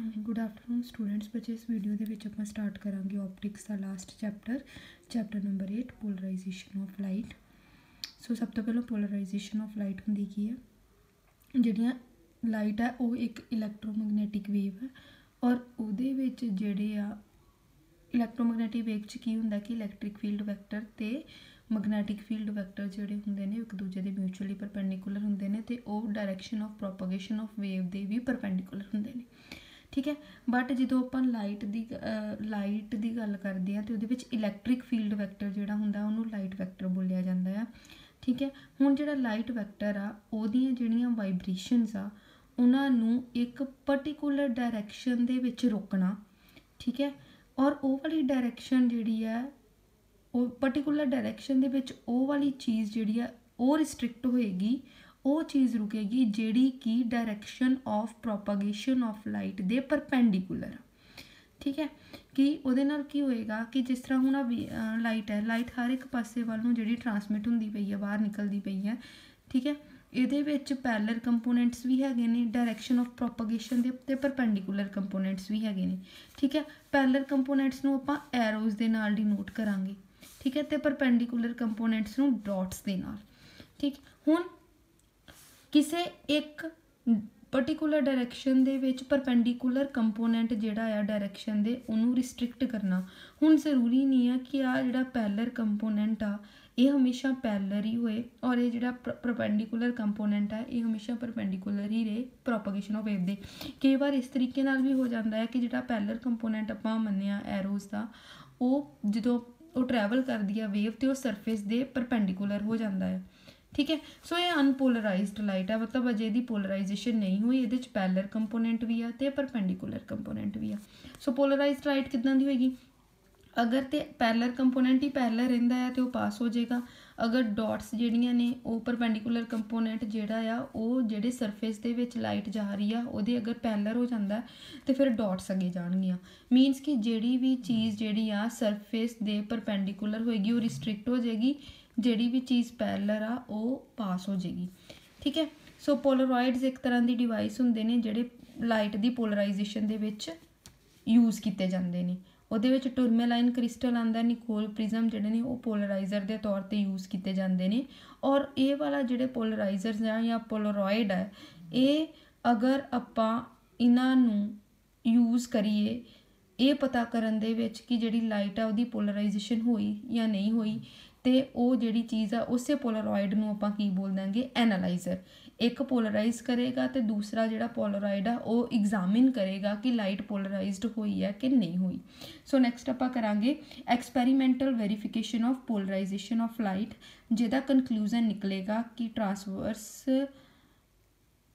Good afternoon students. बच्चे इस video के विच आपां स्टार्ट करांगे ऑप्टिक्स का last chapter number 8 polarisation of light. So सब तो पहले पोलराइजेशन ऑफ लाइट होंदी की है, जिहड़ियां लाइट है वो एक इलैक्ट्रोमैगनैटिक वेव है और उहदे विच जिहड़े आ इलैक्ट्रोमैगनैटिक वेव च की हुंदा कि इलैक्ट्रिक फील्ड वैक्टर ते मैगनैटिक फील्ड वैक्टर जिहड़े हुंदे ने एक दूजे दे म्यूचुअली परपेंडिकुलर हुंदे ने ते ओह direction of propagation of wave दे भी परपेंडिकुलर हुंदे ने। ठीक है, बट जो आप लाइट की गल करते हैं तो वो इलैक्ट्रिक फील्ड वैक्टर जो होंगे उन्होंने लाइट वैक्टर बोलिया जाता है। ठीक है, हुण जो लाइट वैक्टर आ ओहदियां जिहड़ियां वाइब्रेशनस आ उन्होंने एक पर्टिकुलर डायरैक्शन दे विच रोकना। ठीक है, और वो वाली डायरैक्शन जिहड़ी है वो पर्टिकुलर डायरैक्शन दे विच वो वाली चीज़ जिहड़ी है वो रिस्ट्रिक्ट होएगी, वो चीज़ रुकेगी जिहड़ी कि direction of propagation of light they perpendicular. ठीक है, कि उहदे नाल की होएगा कि जिस तरह हुण लाइट है, लाइट हर एक पासे वाल नूं जिहड़ी ट्रांसमिट हुंदी पई है, बाहर निकलदी पई है। ठीक है, इहदे विच पैरेलल कंपोनेंट्स भी हैगे ने, direction of propagation they perpendicular components भी हैगे ने। ठीक है, पैरेलल कंपोनेंट्स नूं आपां एरोज दे नाल डिनोट करांगे। ठीक है, तो परपेंडिकुलर कंपोनेंट्स नूं डॉट्स दे नाल। ठीक, हुण किसी एक पर्टिकुलर डायरैक्शन दे विच परपेंडिकुलर कंपोनेंट जिहड़ा आ डायरैक्शन दे उन्होंने रिस्ट्रिक्ट करना। हुण जरूरी नहीं है कि आ जिहड़ा पैरेलल कंपोनेंट आ ये हमेशा पैरेलल ही होए और ये जिहड़ा परपेंडिकुलर कंपोनेंट है ये हमेशा परपेंडिकुलर ही रहे प्रोपोगेशन ऑफ वेव दे। कई बार इस तरीके नाल भी हो जाता है कि जिहड़ा पैरेलल कंपोनेंट आपां मन्निया एरोज दा वो जदों वो ट्रैवल करती है वेव तो सरफेस दे परपेंडिकुलर हो जाता है। ठीक है, सो ये अनपोलराइज्ड लाइट है, मतलब अजे दी पोलराइजेशन नहीं हुई, ये पैरेलल कंपोनेंट भी है तो परपेंडिकुलर कंपोनेंट भी है। सो पोलराइज्ड लाइट किदां दी होएगी, अगर तो पैरेलल कंपोनेंट ही पैरेलल रहिंदा है तो पास हो जाएगा। अगर डॉट्स जिहड़ियां ने वो परपेंडिकुलर कंपोनेंट जिहड़ा आ वो जिहड़े सरफेस दे विच लाइट जा रही है उहदे अगर पैरेलल हो जाता है तो फिर डॉट्स अगे जाणगियां। मीनस कि जिहड़ी भी चीज़ जिहड़ी आ सरफेस दे परपेंडिकुलर होएगी वो रिस्ट्रिक्ट हो जाएगी, जिहड़ी भी चीज़ पैरेलल आ वो पास हो जाएगी। ठीक है, सो पोलरॉइड्स एक तरह की डिवाइस हुंदे ने जिहड़े लाइट की पोलराइजेशन दे विच यूज़ किए जाते हैं। ਉਹਦੇ ਵਿੱਚ टूरमेलाइन क्रिस्टल आंदा, निकोल प्रिज्म ਜਿਹੜੇ ਨੇ ਉਹ पोलराइजर के तौर पर यूज़ किए जाते हैं। और ये वाला ਜਿਹੜੇ पोलराइजर्स हैं या पोलरॉइड है ये अगर ਆਪਾਂ ਇਹਨਾਂ ਨੂੰ यूज़ करिए ये पता करन दे विच कि जिहड़ी लाइट है ਉਹਦੀ पोलराइजेशन हुई या नहीं हुई तो वो जिहड़ी चीज़ आ उस पोलरॉइड नूं आपां की बोल देंगे एनालाइजर। एक पोलराइज करेगा तो दूसरा जिहड़ा पोलरॉइड आ वो एग्जामिन करेगा कि लाइट पोलराइज्ड हुई है कि नहीं हुई। सो नैक्सट आपां करांगे experimental verification of polarisation of light, जिहदा कनक्लूजन निकलेगा कि ट्रांसवर्स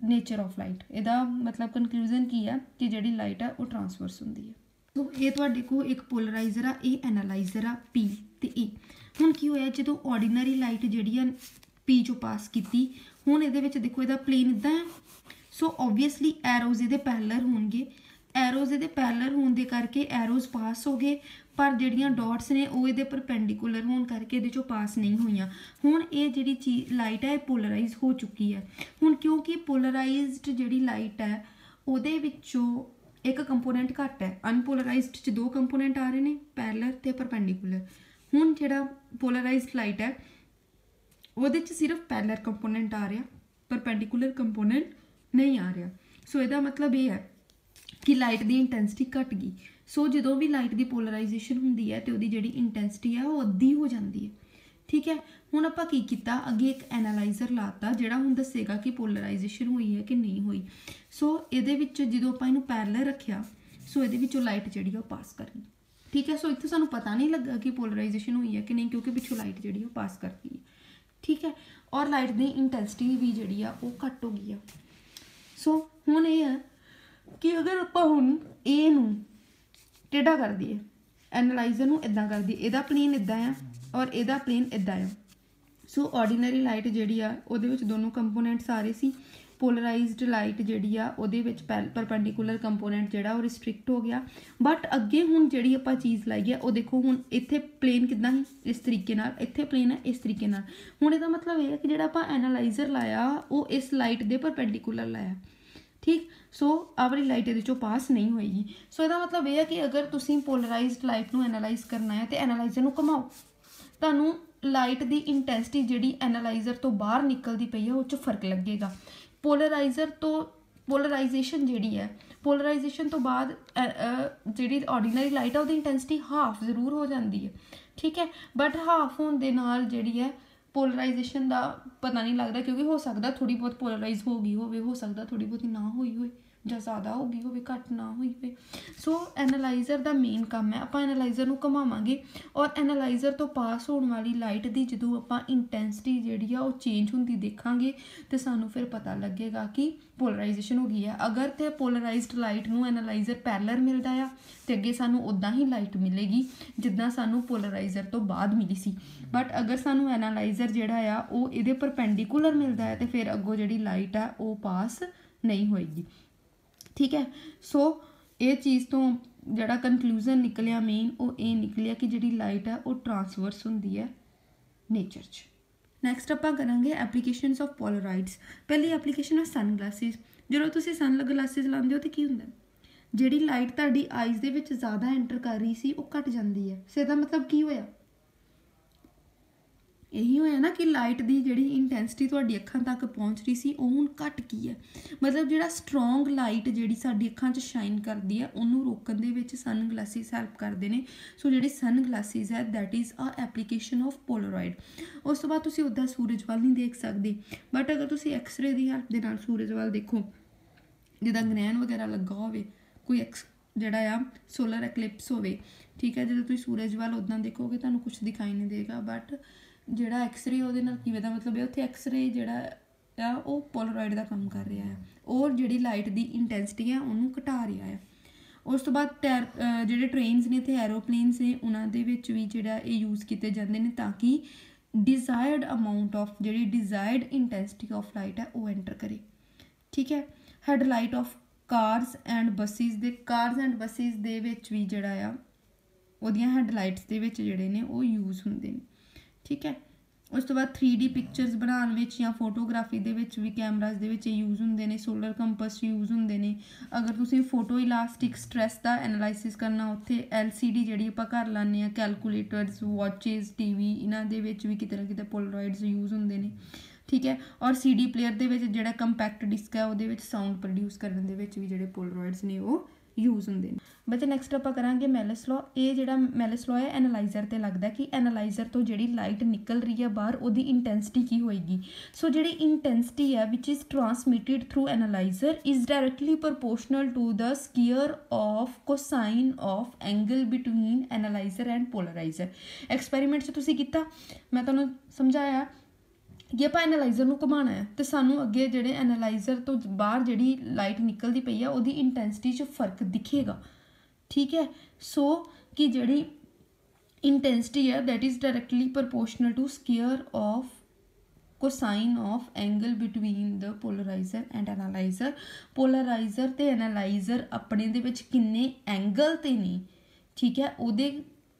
नेचर ऑफ लाइट। इहदा मतलब कनक्लूजन की है कि जिहड़ी लाइट है वो ट्रांसवर्स हुंदी है। तो ये तुहाडे कोल एक पोलराइजर आ, ये एनालाइजर आ पी ते ए। हुण की होया जो ऑर्डीनरी लाइट जिहड़ी आ पी चो पास की, हुण इहदे विच देखो इहदा प्लेन इदां है। सो ओबवियसली एरोज इहदे पैरेलल होणगे, एरोज इहदे पैरेलल होण दे करके एरोज पास हो गए, पर जिहड़ियां डॉट्स ने वो इहदे परपेंडिकुलर होण करके इहदे चों पास नहीं होईयां। हुण ये जिहड़ी चीज़ लाइट है पोलराइज हो चुकी है। हुण क्योंकि पोलराइज्ड जिहड़ी लाइट है उहदे विचों एक कंपोनेंट घट है, अनपोलराइज्ड च दो कंपोनेंट आ रहे हैं पैरेलल ते परपेंडिकुलर। हुण जिहड़ा पोलराइज्ड लाइट है ਉਹਦੇ ਚ सिर्फ पैरेलल कंपोनेंट आ रहा, परपेंडिकुलर कंपोनेंट नहीं आ रहा। सो ਇਹਦਾ मतलब ये है कि लाइट की इंटेंसिटी घट गई। सो जो भी लाइट की पोलराइजेशन होंदी है तो ਉਹਦੀ ਜਿਹੜੀ इंटेंसिटी है वो अद्धी हो जाती है। ठीक है, हुण आपां की कीता अगे एक एनालाइजर लाता जिहड़ा हुण दसेगा कि पोलराइजेशन हुई है कि नहीं हुई। सो ਇਹਦੇ ਵਿੱਚ ਜਦੋਂ ਆਪਾਂ ਇਹਨੂੰ पैरेलल रखिया सो ਇਹਦੇ ਵਿੱਚੋਂ लाइट ਜਿਹੜੀ ਉਹ पास करनी। ठीक है, सो इत्थे सानूं पता नहीं लगा कि पोलराइजेशन हुई है कि नहीं क्योंकि पिछों लाइट ਜਿਹੜੀ ਉਹ पास कर गई है। ठीक है, और लाइट की इंटेंसिटी भी जी घट हो गई है। सो हुण ये है कि अगर आपां हुण ए नूं टेढ़ा कर दिए, एनालाइजर नूं इदां कर दिए, इहदा प्लेन इदां है और इहदा प्लेन इदां है। सो ऑर्डीनरी लाइट जिहड़ी आ उहदे विच दोनों कंपोनेंट्स आ रहे सी, पोलराइज्ड लाइट जिहड़ी आ उहदे विच परपेंडिकुलर कंपोनेंट जिहड़ा वो रिस्ट्रिक्ट हो गया। बट अगे हुण जिहड़ी आपां चीज़ लाई है वो देखो हुण इत्थे प्लेन किदां ही इस तरीके नाल, इत्थे प्लेन है इस तरीके नाल। हुण इहदा मतलब ये है कि जिहड़ा आपां एनालाइजर लाया वो इस लाइट दे परपेंडिकुलर लाया। ठीक। सो आ वाली लाइट ये पास नहीं होएगी। सो इसका मतलब यह है कि अगर तुम पोलराइज्ड लाइट को एनालाइज करना है तो एनालाइजर को घुमाओ, तुहानू लाइट की इंटेंसिटी जी एनालाइजर तो बाहर निकलती पई है उस फर्क लगेगा। पोलराइजर तो पोलराइजेशन जी है, पोलराइजेशन तो बाद जी ऑर्डीनरी लाइट है वो इंटेंसिटी हाफ जरूर हो जाती है, ठीक है। बट हाफ होने के नाल जी है पोलराइजेशन का पता नहीं लगता, क्योंकि हो सकता थोड़ी बहुत पोलराइज हो गई हो सकता थोड़ी बहुत ना हुई हो, ਜਾਂ ज़्यादा हो गई हो घट ना हुई हो। सो एनालाइजर का मेन काम है आप एनालाइजर को घुमावांगे और एनालाइजर तो पास होने वाली लाइट की जो आप इंटेंसिटी जी वो चेंज होंगी देखांगे तो सानू फिर पता लगेगा कि पोलराइजेशन हो गई है। अगर तो पोलराइज्ड लाइट नू एनालाइजर पैरलर मिलता है तो अगे सानू उदा ही लाइट मिलेगी जिदा सानू पोलराइजर तो बाद मिली सी। बट अगर सानू एनालाइजर जोड़ा आ वो ये परपेंडिकुलर मिलता है तो फिर अगों जी लाइट है वो पास नहीं होएगी, ठीक है। सो ये चीज़ तो जड़ा कनक्लूजन निकलिया मेन वो ये निकलिया कि जी लाइट है वो ट्रांसवर्स होंदी है नेचर च। नैक्सट आप करांगे एप्लीकेशनस ऑफ पोलराइड्स। पहली एप्लीकेशन है सन ग्लासिस। जो तुम सन ग्लासिस लाते हो तो की होंदा जी लाइट तुहाडी आईज दे विच ज़्यादा एंटर कर रही सी वो घट जाती है। सो इसदा मतलब की होया यही होया ना कि लाइट की जी इंटेंसिटी तुहाडी अखां तक पहुँच रही सी वो हुण घट गई है। मतलब जो स्ट्रोंग लाइट जी साडी अखां च शाइन करती है उन्होंने रोकण दे विच सन ग्लासिस हैल्प करते हैं। सो जी सन ग्लासिस है that is a application of Polaroid. उस तो बाद तुसीं उदा सूरज वाल नहीं देख सकते, बट अगर तुसीं एक्सरे की हैल्प दे नाल सूरज वाल देखो जिदा ग्रहण वगैरह लगा होवे कोई जड़ा आ सोलर एक्लिप्स होवे, ठीक है। जो तुसीं सूरज वाल उदा देखोगे तुहानूं कुछ दिखाई नहीं देगा, बट ਜਿਹੜਾ एक्सरे ਉਹਦੇ ਨਾਲ ਕਿਵੇਂ ਦਾ मतलब है उत्थे एक्सरे ਜਿਹੜਾ ਆ ਉਹ पोलराइड का काम कर रहा है और ਜਿਹੜੀ लाइट की इंटेंसिटी है ਉਹਨੂੰ घटा रहा है। उस तो बाद ਜਿਹੜੇ ट्रेनस ने इत्थे एरोप्लेन्स ने उन्होंने भी ਜਿਹੜਾ ਇਹ यूज़ किए जाते हैं ताकि डिजायर्ड अमाउंट ऑफ जी डिजायर्ड इंटेंसिटी ऑफ लाइट है वो एंटर करे, ठीक है। Headlight of cars and buses दे कार्स एंड बसिस दे विच भी ਜਿਹੜਾ ਆ ਉਹਦੀਆਂ हेडलाइट्स ਦੇ ਵਿੱਚ ਜਿਹੜੇ ਨੇ ਉਹ यूज़ ਹੁੰਦੇ ਨੇ, ठीक है। उस तो बाद 3D पिक्चर्स बनाने या फोटोग्राफी के भी कैमराज के यूज़ होंगे ने, सोलर कंपस यूज़ होंगे ने। अगर तुम फोटो इलास्टिक स्ट्रैस का एनालाइसिस करना उत्थे LCD जी आप घर लाने कैलकुलेटर्स वॉचिज TV इन्हों भी कितने ना कितने पोलराइड्स यूज़ होंगे ने, ठीक है। और CD प्लेयर के जो कंपैक्ट डिस्क है वो साउंड प्रोड्यूस करने भी जो पोलराइड्स ने वो यूज़ होंगे। बच्चे नैक्सट आप करांगे मेलिस लॉ। ये जो मेलिस लॉ है एनालाइजर ते लगता है कि एनालाइजर तो जी लाइट निकल रही है बाहर वो इंटेंसिटी की होएगी। सो जी इंटेंसिटी है which is transmitted through analyser is directly proportional to the square of cosine of angle between analyser and polariser. Experiment तुसीं कीता मैं तुहानूं समझाया कि आप एनालाइजर को घुमाना है तो सानू अगे जो एनालाइजर तो बाहर जी लाइट निकलती पई है वो इंटेंसिटी च फर्क दिखेगा, ठीक है। सो कि जी इंटेंसिटी है that is directly proportional to square of cosine of angle between the polariser and analyser. Polariser तो एनालाइजर अपने दे विच किन्ने एंगल ते ने, ठीक है, उहदे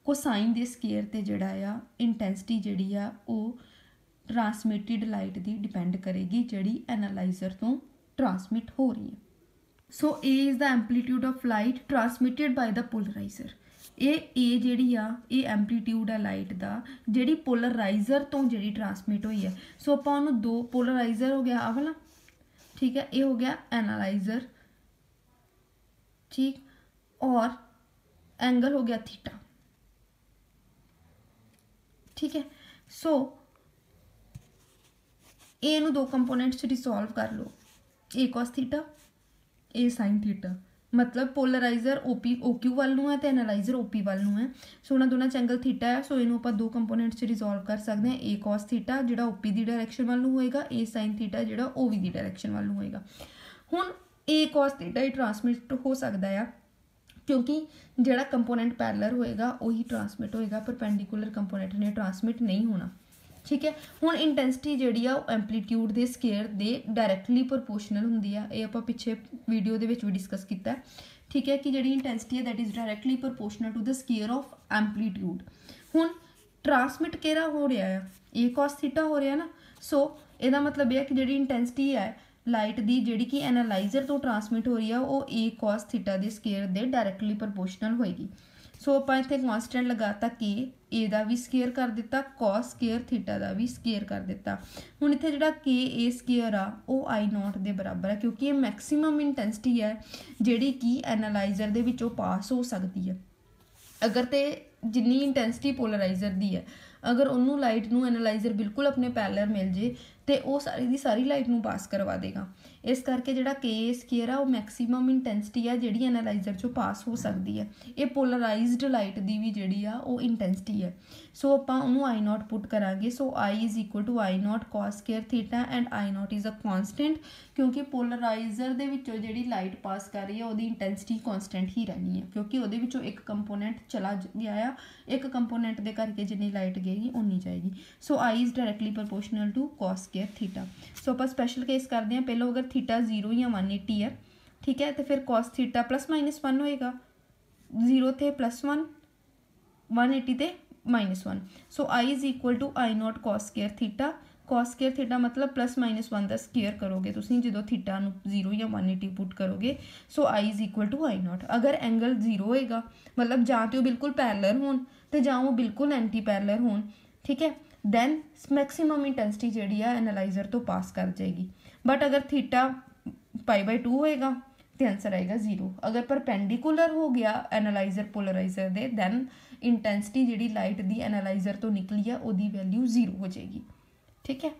कोसाइन दे स्क्वायर ते जिहड़ा आ इंटेंसिटी जिहड़ी आ वो ट्रांसमिटेड लाइट की डिपेंड करेगी जी एनालाइजर तो ट्रांसमिट हो रही है। So A is the amplitude of light transmitted by the polariser. ये जी आ ये एम्पलीट्यूड है लाइट का जी पोलराइजर तो जी ट्रांसमिट हुई है। सो आप दो पोलराइजर हो गया आ वाला, ठीक है, ये हो गया एनालाइजर, ठीक, और एंगल हो गया थीटा, ठीक है। सो ए नू दो कंपोनेंट्स डिसोल्व कर लो, ए कॉस थीटा ए साइन थीटा। मतलब पोलराइजर OQ वाल है तो एनालाइजर OP वाल है। सो उन्होंने दोनों एंगल थीटा है, सो इनू आप दो कंपोनेंट्स डिसोल्व कर सकते हैं। ए कॉस थीटा जो OP की डायरैक्शन वाल होएगा, ए साइन थीटा जो OV की डायरैक्शन वाल होएगा। हुण ए कॉस थीटा ही ट्रांसमिट हो सकता है क्योंकि जोड़ा कंपोनेंट पैरलर होएगा वही ट्रांसमिट होएगा, परपेंडिकुलर कंपोनेंट ने ट्रांसमिट नहीं होना, ठीक है। हुण इंटेंसिटी जी आ एम्पलीट्यूड के स्केयर दे डायरैक्टली प्रोपोर्शनल होंदी है। ये आप पिछे वीडियो के भी डिस्कस किया, ठीक है, कि जी इंटेंसिटी है that is directly proportional to the square of amplitude. हुण ट्रांसमिट केड़ा हो रहा है ए कॉस थीटा हो रहा है ना। सो इसका मतलब यह कि जी इंटेंसिटी है ਲਾਈਟ ਦੀ ਜਿਹੜੀ ਕਿ ਐਨਾਲਾਈਜ਼ਰ ਤੋਂ ਟਰਾਂਸਮਿਟ ਹੋ ਰਹੀ ਆ ਉਹ a cos ਥੀਟਾ ਦੇ ਸਕੇਅਰ ਦੇ ਡਾਇਰੈਕਟਲੀ ਪ੍ਰੋਪੋਰਸ਼ਨਲ ਹੋਏਗੀ। ਸੋ ਆਪਾਂ ਇੱਥੇ ਕਨਸਟੈਂਟ ਲਗਾਤਾ k, a ਦਾ ਵੀ ਸਕੇਅਰ ਕਰ ਦਿੱਤਾ, cos ਸਕੇਅਰ ਥੀਟਾ ਦਾ ਵੀ ਸਕੇਅਰ ਕਰ ਦਿੱਤਾ। ਹੁਣ ਇੱਥੇ ਜਿਹੜਾ k a ਸਕੇਅਰ ਆ ਉਹ I0 ਦੇ ਬਰਾਬਰ ਹੈ, ਕਿਉਂਕਿ ਇਹ ਮੈਕਸਿਮਮ ਇੰਟੈਂਸਿਟੀ ਹੈ ਜਿਹੜੀ ਕਿ ਐਨਾਲਾਈਜ਼ਰ ਦੇ ਵਿੱਚੋਂ ਪਾਸ ਹੋ ਸਕਦੀ ਹੈ। अगर तो जिन्नी इंटेंसिटी पोलराइजर दी है अगर उन्होंने लाइट नू एनालाइजर बिल्कुल अपने पैरेलल मिल जे तो वह सारी की सारी लाइट नू पास करवा देगा। इस करके जिहड़ा के स्केयर आ मैक्सीमम इंटेंसिटी है जिहड़ी एनालाइजर चों पास हो सकती है। ये पोलराइज्ड लाइट की भी जिहड़ी आ वो इंटेंसिटी है। सो आपां उहनूं आई नॉट पुट करांगे। So I is equal to I naught cos square theta and I naught is a constant, क्योंकि पोलराइजर दे विचों जिहड़ी लाइट पास कर रही है उहदी इंटेंसिटी कॉन्सटेंट ही रहनी है, क्योंकि उहदे विचों एक कंपोनेंट चला गया आ, एक कंपोनेंट दे करके जिन्नी लाइट गएगी उन्नी जाएगी। So I is directly proportional to cos square theta. So आप स्पैशल केस करते हैं। पहले अगर थीटा 0 या 180 है, ठीक है, तो फिर कॉस थीटा +-1 होएगा। 0 थे +1, 180 थे -1। So I is equal to I naught cos square theta. Cos square theta मतलब +-1 का स्केयर करोगे तुसीं जो थीटा 0 या 180 पुट करोगे। So I is equal to I naught. अगर एंगल 0 होएगा मतलब जां तो बिल्कुल पैरेलल होन तो जां वो बिल्कुल एंटी पैरेलल होन, ठीक है, दैन मैक्सीमम इंटेंसिटी जिहड़ी है एनालाइजर तो पास कर जाएगी। बट अगर थीटा π/2 होएगा तो आंसर आएगा 0। अगर परपेंडिकुलर हो गया एनालाइजर पोलराइजर दे दैन इंटेंसिटी जिहड़ी लाइट दी एनालाइजर तो निकली है उहदी वैल्यू 0 हो जाएगी, ठीक है।